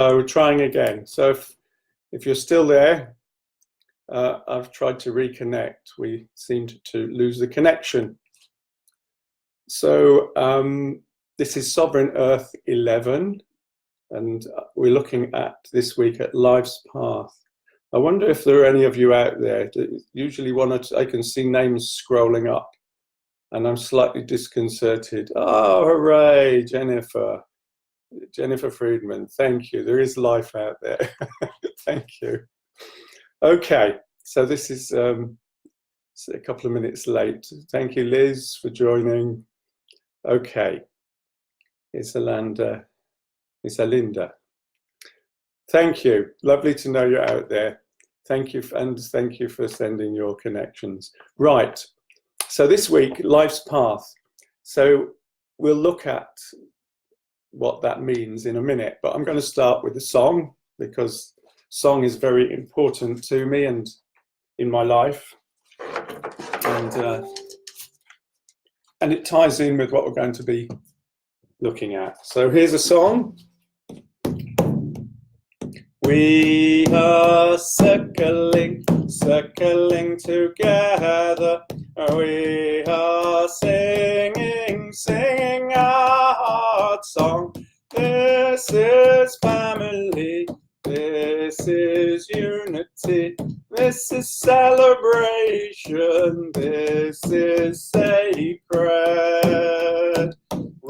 So trying again. So if you're still there, I've tried to reconnect. We seemed to lose the connection. So this is Sovereign Earth 11, and we're looking at this week at Life's Path. I wonder if there are any of you out there. Usually I can see names scrolling up, and I'm slightly disconcerted. Oh, hooray, Jennifer Friedman, thank you. There is life out there. Thank you. Okay, so this is a couple of minutes late. Thank you, Liz, for joining. Okay, it's Alinda. Thank you. Lovely to know you're out there. Thank you, and thank you for sending your connections. Right, so this week, Life's Path. So we'll look at what that means in a minute, but I'm going to start with a song, because song is very important to me and in my life, and it ties in with what we're going to be looking at. So here's a song. We are circling together. We are singing our heart song. This is family. This is unity. This is celebration. This is sacred.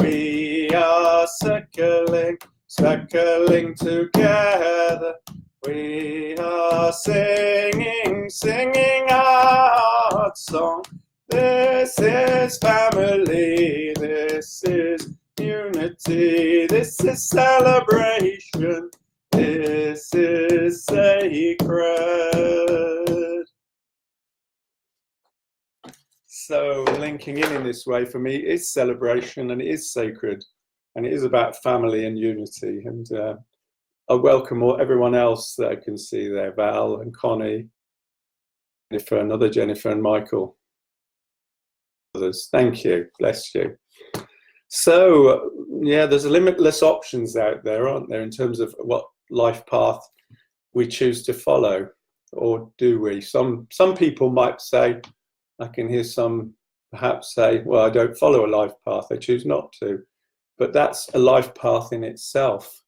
We are circling together. We are singing our heart song. This is family. This is unity. This is celebration. This is sacred. So linking in this way for me is celebration, and it is sacred, and it is about family and unity. And I welcome everyone else that I can see there, Val and Connie, Jennifer, another Jennifer, and Michael. Others, thank you, bless you. So yeah, there's limitless options out there, aren't there, in terms of what life path we choose to follow, or do we? Some people might say, I can hear some perhaps say, well, I don't follow a life path, I choose not to. But that's a life path in itself.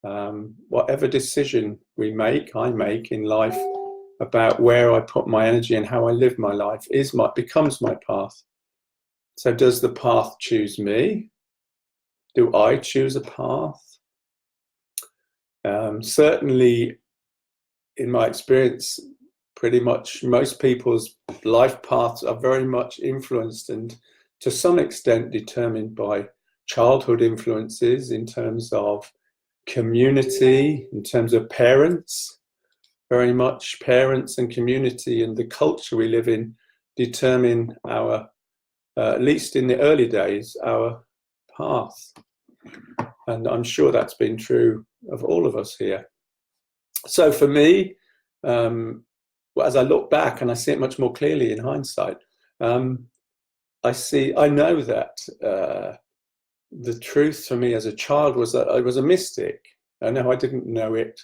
Whatever decision I make in life about where I put my energy and how I live my life becomes my path. So does the path choose me? Do I choose a path? Certainly, in my experience, pretty much most people's life paths are very much influenced and to some extent determined by childhood influences, in terms of community, in terms of parents. Very much parents and community and the culture we live in determine our, at least in the early days, our path. And I'm sure that's been true of all of us here. So for me, as I look back and I see it much more clearly in hindsight, I know that the truth for me as a child was that I was a mystic. I know I didn't know it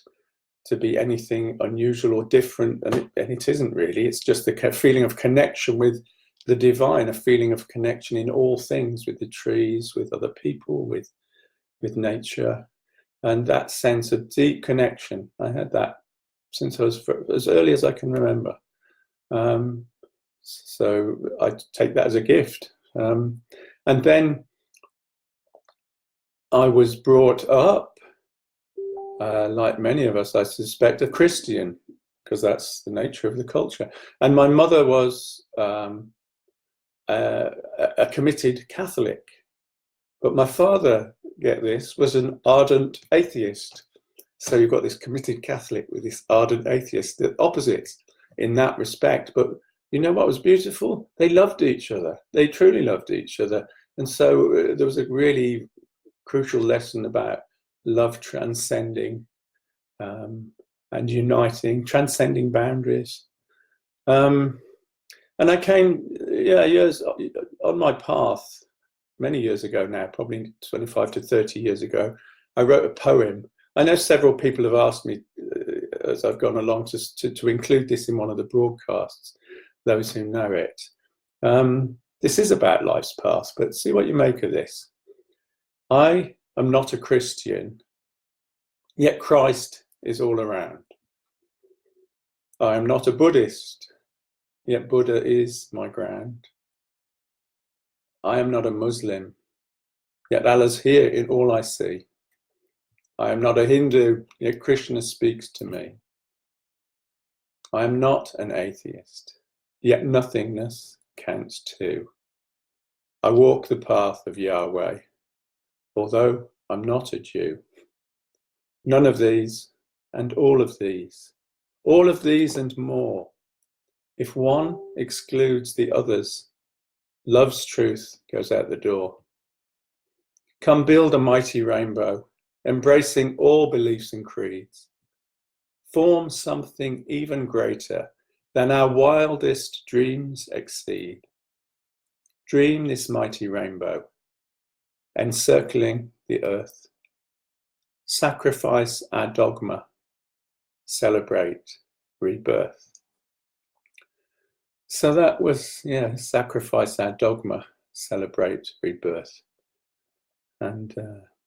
to be anything unusual or different, and it isn't really. It's just the feeling of connection with the divine, a feeling of connection in all things, with the trees, with other people, with nature, and that sense of deep connection. I had that since I was as early as I can remember. So I take that as a gift. And then I was brought up, like many of us, I suspect, a Christian, because that's the nature of the culture. And my mother was a committed Catholic. But my father, get this, was an ardent atheist. So you've got this committed Catholic with this ardent atheist, the opposites in that respect. But you know what was beautiful? They loved each other. They truly loved each other. And so there was a really crucial lesson about love transcending and uniting, transcending boundaries. And I came, years on my path, many years ago now, probably 25 to 30 years ago, I wrote a poem I know several people have asked me as I've gone along to include this in one of the broadcasts, those who know it. This is about life's path, but see what you make of this. I am not a Christian, yet Christ is all around. I am not a Buddhist, yet Buddha is my ground. I am not a Muslim, yet Allah's here in all I see. I am not a Hindu, yet Krishna speaks to me. I am not an atheist, yet nothingness counts too. I walk the path of Yahweh, although I'm not a Jew. None of these and all of these and more. If one excludes the others, love's truth goes out the door. Come build a mighty rainbow, embracing all beliefs and creeds. Form something even greater than our wildest dreams exceed. Dream this mighty rainbow, encircling the earth. Sacrifice our dogma, celebrate rebirth. So that was, sacrifice our dogma, celebrate rebirth. And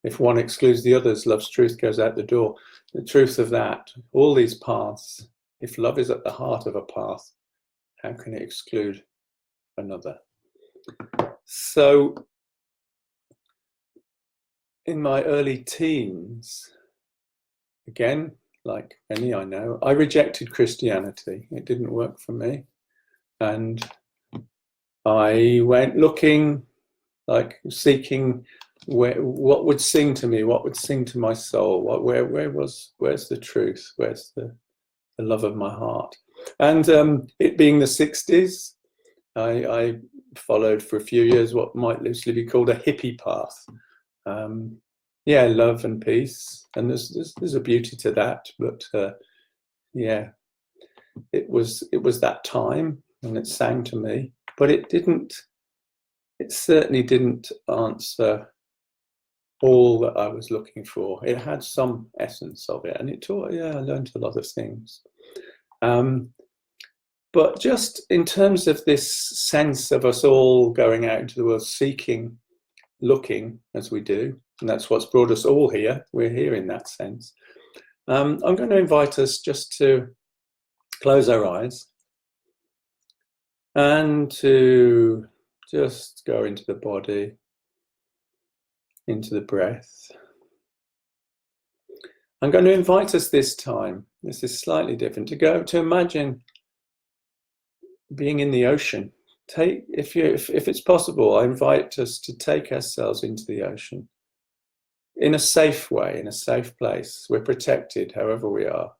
if one excludes the others, love's truth goes out the door. The truth of that, all these paths, if love is at the heart of a path, how can it exclude another? So in my early teens, again, like many I know, I rejected Christianity. It didn't work for me. And I went looking, like seeking what would sing to me, what would sing to my soul, where's the truth, where's the love of my heart. And it being the 60s, I followed for a few years what might loosely be called a hippie path. Love and peace, and there's a beauty to that, but it was that time, and it sang to me, but it certainly didn't answer all that I was looking for. It had some essence of it, and it taught, I learned a lot of things. But just in terms of this sense of us all going out into the world, seeking, looking as we do, and that's what's brought us all here. We're here in that sense. I'm going to invite us just to close our eyes and to just go into the body, into the breath. I'm going to invite us this time, this is slightly different, to imagine being in the ocean. If it's possible, I invite us to take ourselves into the ocean in a safe way, in a safe place. We're protected however we are.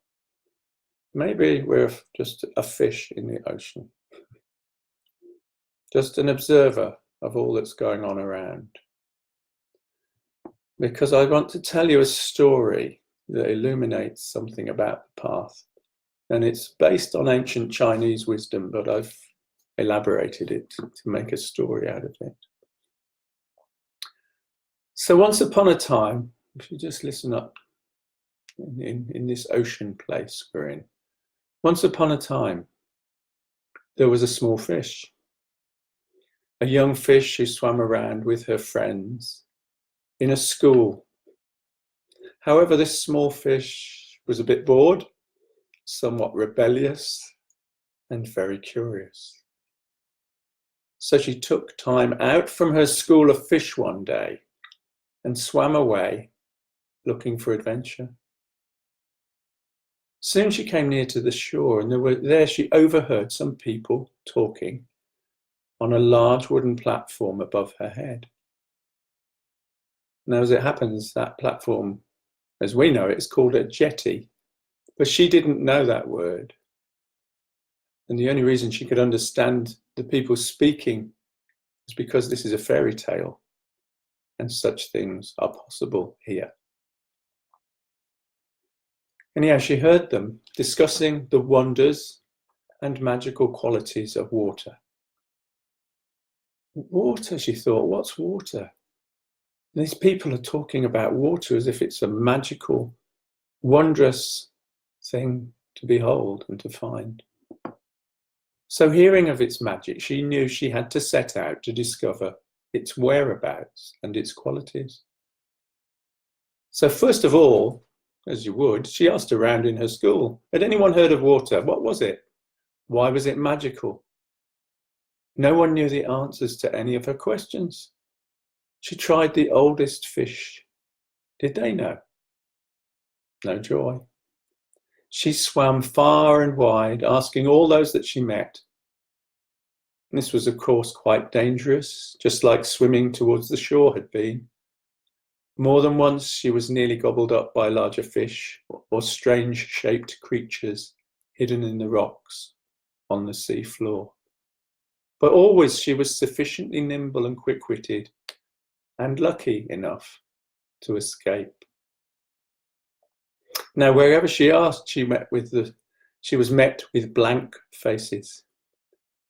Maybe we're just a fish in the ocean, just an observer of all that's going on around. Because I want to tell you a story that illuminates something about the path. And it's based on ancient Chinese wisdom, but I've elaborated it to make a story out of it. So once upon a time, if you just listen up in this ocean place we're in, once upon a time, there was a small fish, a young fish who swam around with her friends in a school. However, this small fish was a bit bored, somewhat rebellious, and very curious. So she took time out from her school of fish one day and swam away looking for adventure. Soon she came near to the shore, and there she overheard some people talking on a large wooden platform above her head. Now, as it happens, that platform, as we know it, is called a jetty, but she didn't know that word. And the only reason she could understand the people speaking is because this is a fairy tale, and such things are possible here. Anyhow, she heard them discussing the wonders and magical qualities of water. Water, she thought, what's water? And these people are talking about water as if it's a magical wondrous thing to behold and to find. So, hearing of its magic, she knew she had to set out to discover its whereabouts and its qualities. So, first of all, as you would, she asked around in her school, had anyone heard of water? What was it? Why was it magical? No one knew the answers to any of her questions. She tried the oldest fish. Did they know? No joy. She swam far and wide, asking all those that she met. This was, of course, quite dangerous, just like swimming towards the shore had been. More than once she was nearly gobbled up by larger fish or strange-shaped creatures hidden in the rocks on the sea floor. But always she was sufficiently nimble and quick-witted and lucky enough to escape. Now, wherever she asked, she was met with blank faces.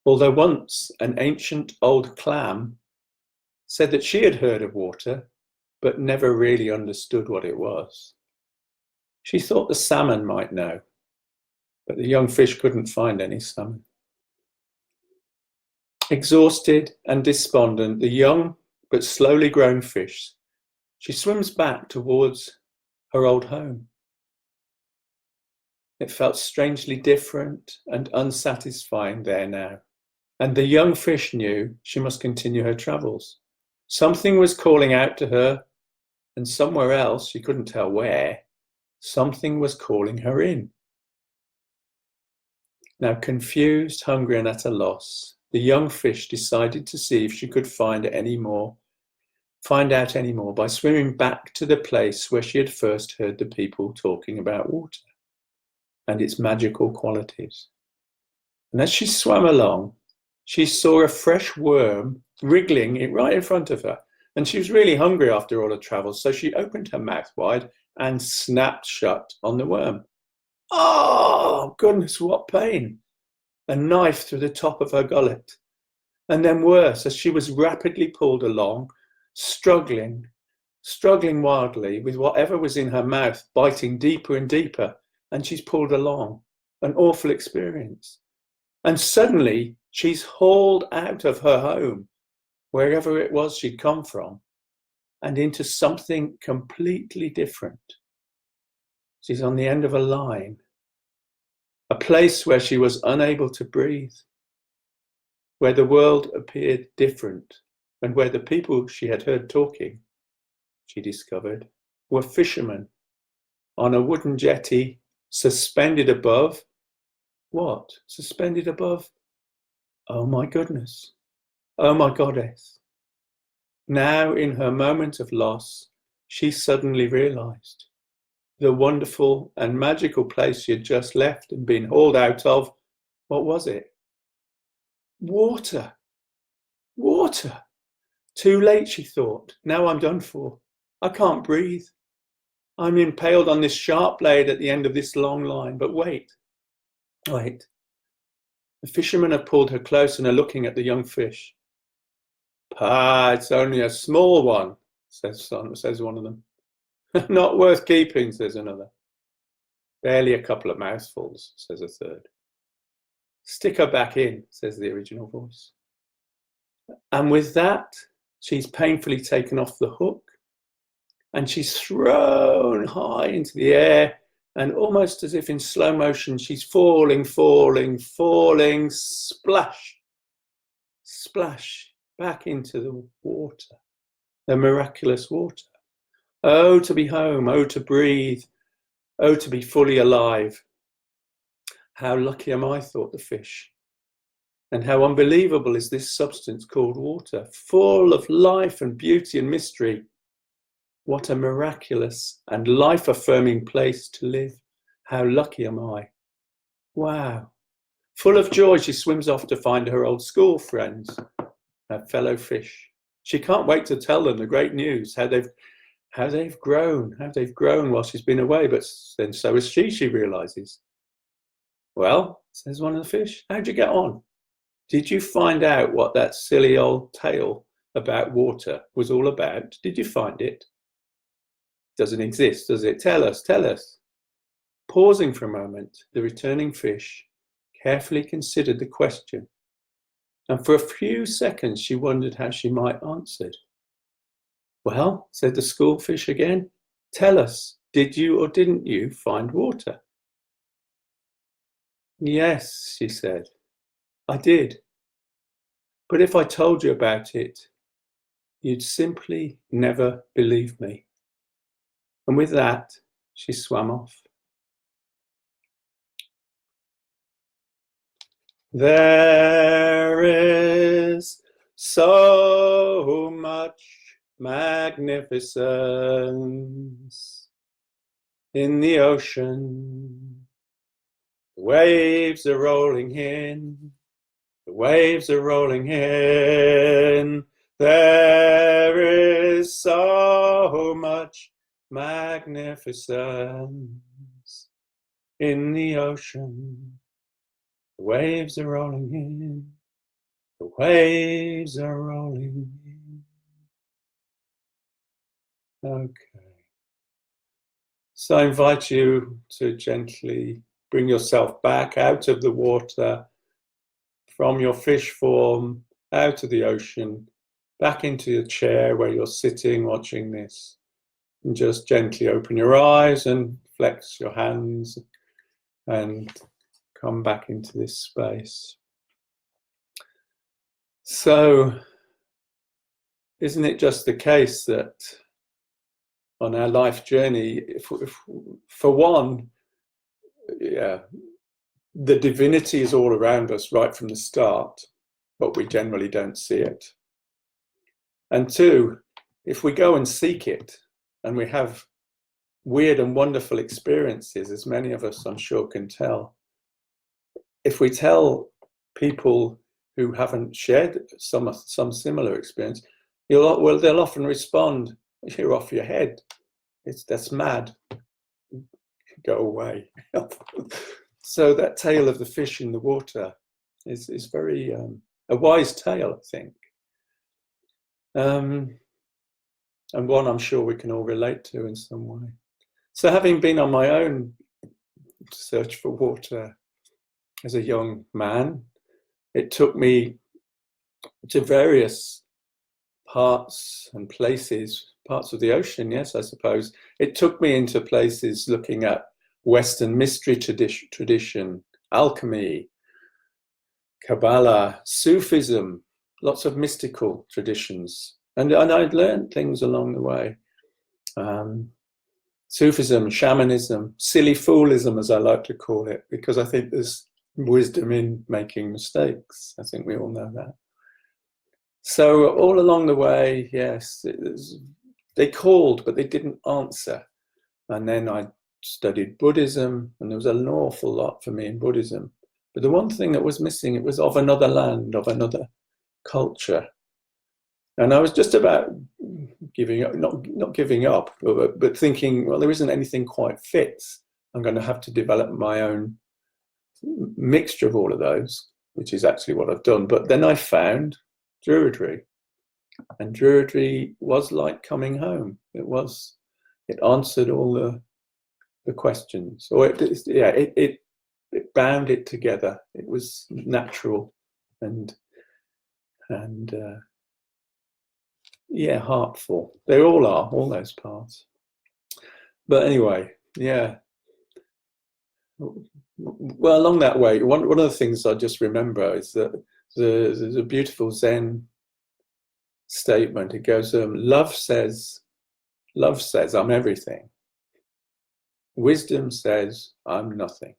Although once an ancient old clam said that she had heard of water, but never really understood what it was. She thought the salmon might know, but the young fish couldn't find any salmon. Exhausted and despondent, the young but slowly grown fish, she swims back towards her old home. It felt strangely different and unsatisfying there now, and the young fish knew she must continue her travels. Something was calling out to her, and somewhere else, she couldn't tell where, something was calling her in. Now, confused, hungry, and at a loss, the young fish decided to see if she could find out any more by swimming back to the place where she had first heard the people talking about water and its magical qualities. And as she swam along, she saw a fresh worm wriggling right in front of her. And she was really hungry after all her travels, so she opened her mouth wide and snapped shut on the worm. Oh, goodness, what pain! A knife through the top of her gullet. And then worse, as she was rapidly pulled along, struggling wildly with whatever was in her mouth, biting deeper and deeper, and she's pulled along. An awful experience. And suddenly, she's hauled out of her home, wherever it was she'd come from, and into something completely different. She's on the end of a line, a place where she was unable to breathe, where the world appeared different, and where the people she had heard talking, she discovered, were fishermen on a wooden jetty suspended above. What? Suspended above? Oh my goodness. Oh my goddess. Now, in her moment of loss, she suddenly realized the wonderful and magical place she had just left and been hauled out of. What was it? Water. Water. Too late, she thought. Now I'm done for. I can't breathe. I'm impaled on this sharp blade at the end of this long line. But wait. The fishermen have pulled her close and are looking at the young fish. "Ah, it's only a small one," says one of them. "Not worth keeping," says another. "Barely a couple of mouthfuls," says a third. "Stick her back in," says the original voice. And with that, she's painfully taken off the hook and she's thrown high into the air, and almost as if in slow motion, she's falling, splash, splash, back into the water, the miraculous water. Oh, to be home, oh, to breathe, oh, to be fully alive. How lucky am I, thought the fish. And how unbelievable is this substance called water, full of life and beauty and mystery. What a miraculous and life-affirming place to live. How lucky am I. Wow. Full of joy, she swims off to find her old school friends, her fellow fish. She can't wait to tell them the great news, how they've grown while she's been away. But then so is she realizes. "Well," says one of the fish, "how'd you get on? Did you find out what that silly old tale about water was all about? Did you find it? Doesn't exist, does it? Tell us. Pausing for a moment, the returning fish carefully considered the question, and for a few seconds she wondered how she might answer. Well, said the schoolfish again, tell us, did you or didn't you find water? Yes, she said, I did. But if I told you about it, you'd simply never believe me. And with that, she swam off. There is so much magnificence in the ocean. The waves are rolling in. The waves are rolling in. There is so much magnificence in the ocean. The waves are rolling in. The waves are rolling in. Okay. So I invite you to gently bring yourself back out of the water, from your fish form, out of the ocean, back into your chair where you're sitting watching this. And just gently open your eyes and flex your hands and come back into this space. So, isn't it just the case that on our life journey, if for one, yeah, the divinity is all around us right from the start, but we generally don't see it. And two, if we go and seek it and we have weird and wonderful experiences, as many of us I'm sure can tell, if we tell people who haven't shared some similar experience, they'll often respond, you're off your head. That's mad. Go away. So that tale of the fish in the water is very a wise tale, I think. And one I'm sure we can all relate to in some way. So having been on my own search for water as a young man, it took me to various parts and places, parts of the ocean, yes, I suppose. It took me into places looking at Western mystery tradition, alchemy, Kabbalah, Sufism, lots of mystical traditions. And I'd learned things along the way. Sufism, shamanism, silly foolism, as I like to call it, because I think there's wisdom in making mistakes. I think we all know that. So all along the way, yes, they called, but they didn't answer. And then I studied Buddhism, and there was an awful lot for me in Buddhism. But the one thing that was missing, it was of another land, of another culture. And I was just about giving up, not giving up, but thinking, well, there isn't anything quite fit. I'm going to have to develop my own mixture of all of those, which is actually what I've done. But then I found Druidry. And Druidry was like coming home. It answered all the questions. Or it bound it together. It was natural and heartful. They all are, all those parts. But anyway, yeah. Well, along that way, one of the things I just remember is that there's a beautiful Zen statement. It goes, love says I'm everything. Wisdom says I'm nothing.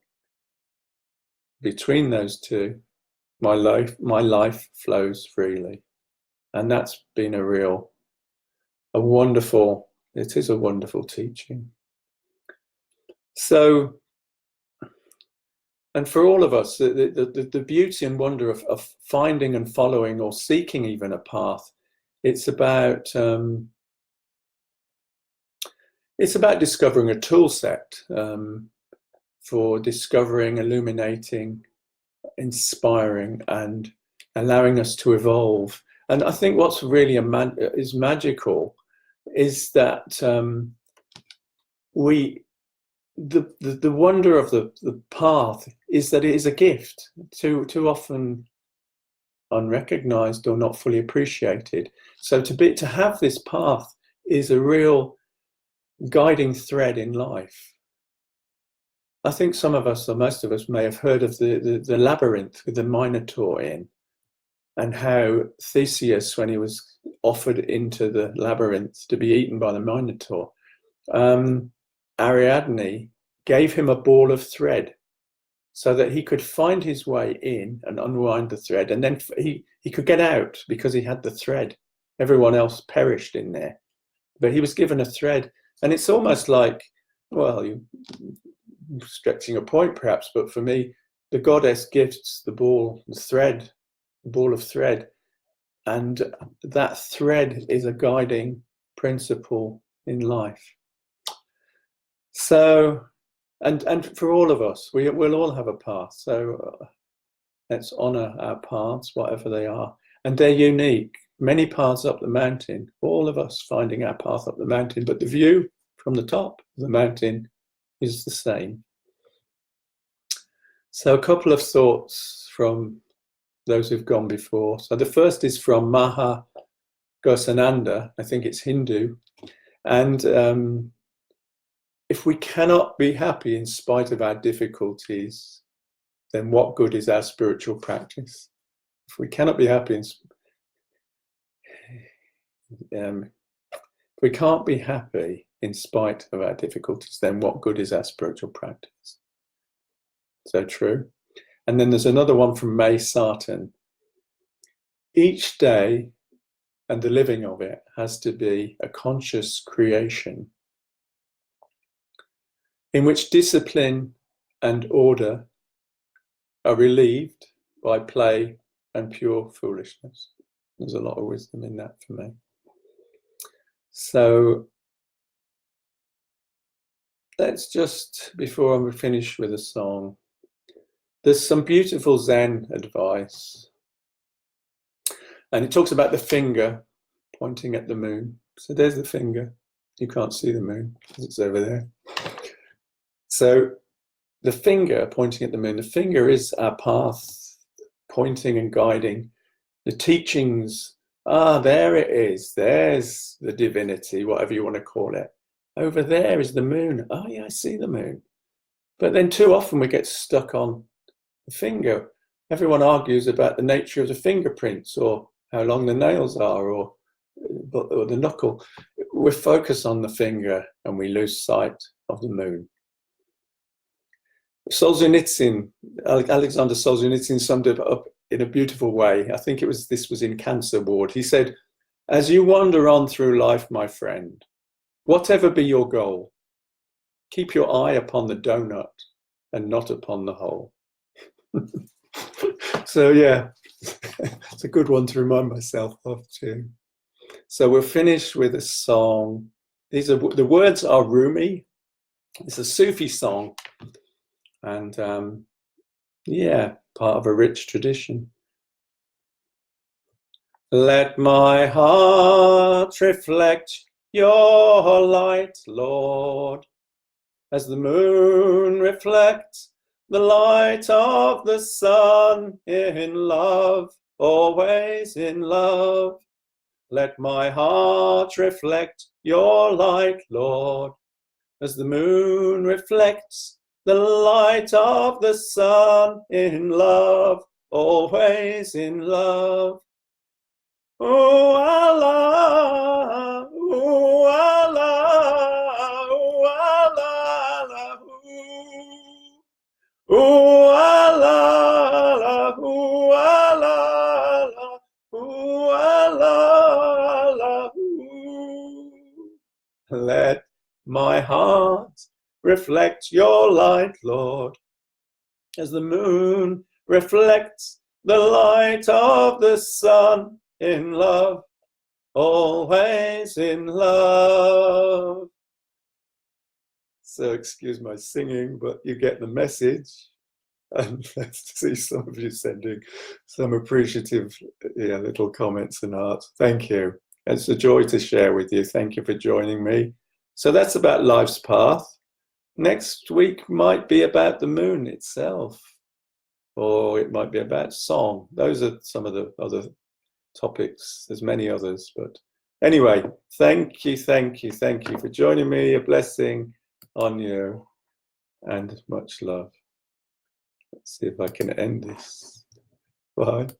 Between those two, my life flows freely. And that's been it is a wonderful teaching. So, and for all of us, the beauty and wonder of finding and following or seeking even a path, it's about discovering a tool set for discovering, illuminating, inspiring, and allowing us to evolve. And I think what's really is magical is that we the wonder of the path is that it is a gift, too often unrecognized or not fully appreciated. So to have this path is a real guiding thread in life. I think some of us, or most of us, may have heard of the labyrinth with the Minotaur in, and how Theseus, when he was offered into the labyrinth to be eaten by the Minotaur, Ariadne gave him a ball of thread so that he could find his way in and unwind the thread, and then he could get out because he had the thread. Everyone else perished in there, but he was given a thread. And it's almost like, well, you're stretching a point perhaps, but for me, the goddess gives the ball, the ball of thread, and that thread is a guiding principle in life. So, and for all of us, we'll all have a path. So let's honor our paths, whatever they are, and they're unique. Many paths up the mountain, all of us finding our path up the mountain, but the view from the top of the mountain is the same. So a couple of thoughts from those who've gone before. So the first is from Maha Ghosananda, I think it's Hindu, and if we cannot be happy in spite of our difficulties, then what good is our spiritual practice? If we cannot be happy if we can't be happy in spite of our difficulties, then what good is our spiritual practice? So true. And then there's another one from May Sarton. Each day and the living of it has to be a conscious creation in which discipline and order are relieved by play and pure foolishness. There's a lot of wisdom in that for me. So let's just, before I finish with a song, there's some beautiful Zen advice. And it talks about the finger pointing at the moon. So there's the finger. You can't see the moon because it's over there. So the finger pointing at the moon, the finger is our path, pointing and guiding. The teachings, there it is. There's the divinity, whatever you want to call it. Over there is the moon. Oh yeah, I see the moon. But then too often we get stuck on the finger. Everyone argues about the nature of the fingerprints or how long the nails are or the knuckle. We focus on the finger and we lose sight of the moon. Solzhenitsyn, Alexander Solzhenitsyn summed it up in a beautiful way. I think this was in Cancer Ward. He said, as you wander on through life, my friend, whatever be your goal, keep your eye upon the donut and not upon the hole. So yeah, it's a good one to remind myself of too. So we'll finish with a song. The words are Rumi. It's a Sufi song. And yeah, part of a rich tradition. Let my heart reflect your light, Lord, as the moon reflects the light of the sun, in love, always in love. Let my heart reflect your light, Lord, as the moon reflects the light of the sun, in love, always in love. Oh Allah, oh Allah, oh Allah, oh Allah, oh Allah, oh Allah. Let my heart reflect your light, Lord, as the moon reflects the light of the sun, in love, always in love. So excuse my singing, but you get the message. And let's see some of you sending some appreciative little comments and art. Thank you. It's a joy to share with you. Thank you for joining me. So that's about life's path. next week might be about the moon itself, or it might be about song. Those are some of the other topics. There's many others, but anyway, thank you for joining me. A blessing on you and much love. Let's see if I can end this. Bye.